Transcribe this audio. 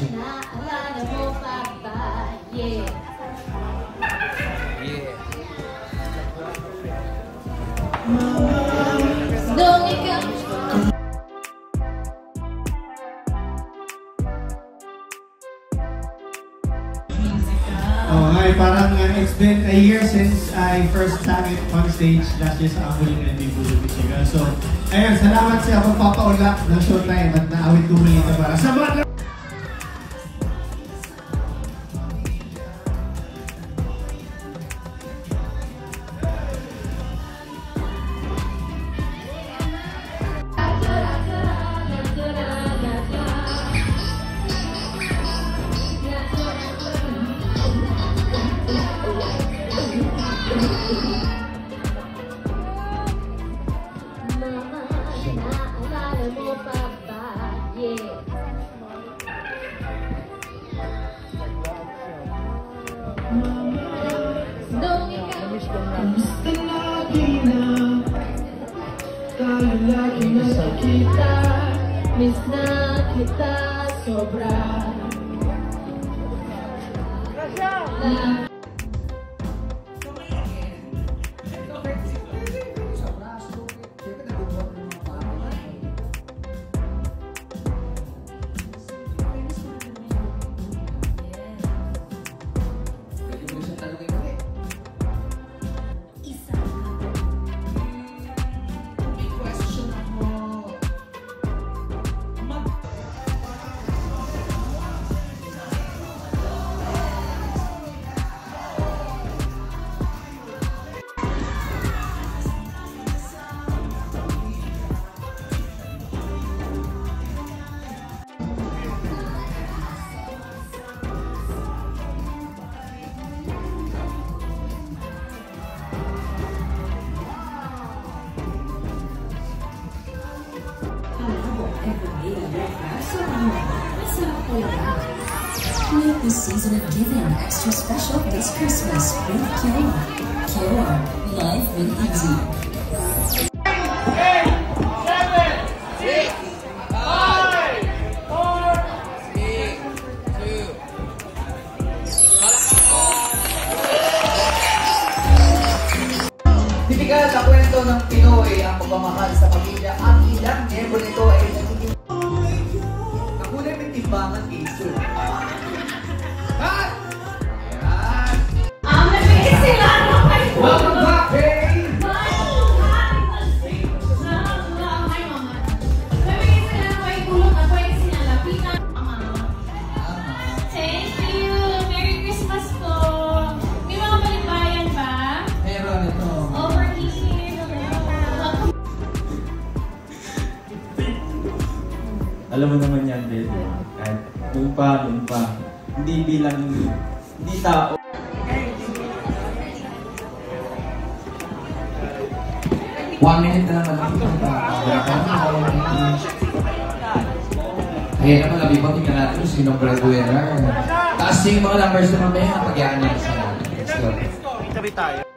Naalala mo pa ba? Yeah. Nung ikaw oh, hi, parang it's been a year since I first sang it on stage last year sa Ambuling and Bibulo Michigan. So, ayun, salamat sa pagpapaulak ng showtime at naawit kumingin na para sa mga naalala mo pa ba? Yeah. Nung ikaw kamusta lagi na tayo lagi nakikita, miss na kita sobra. Make this season of giving extra special this Christmas with Cure. Cure, life made easy. 8, 7, 6, 5, 4, 3, 2. Tipikal na kwento ng Pinoy ang pagmamahal sa pamilya at ilang miyembro nito ay nagiging kakulay ng timbangan iso. Welcome back, babe! Thank you! Merry Christmas po! May mga balikbayan ba? Meron ito. Over here! Alam mo naman yan, babe. Kahit noon pa. Hindi tao. One minute na lang ayan naman, labibang tingnan natin sinong breadwinner. Taas yung mga numbers na mamaya, pag-iaan natin sa natin. Let's go.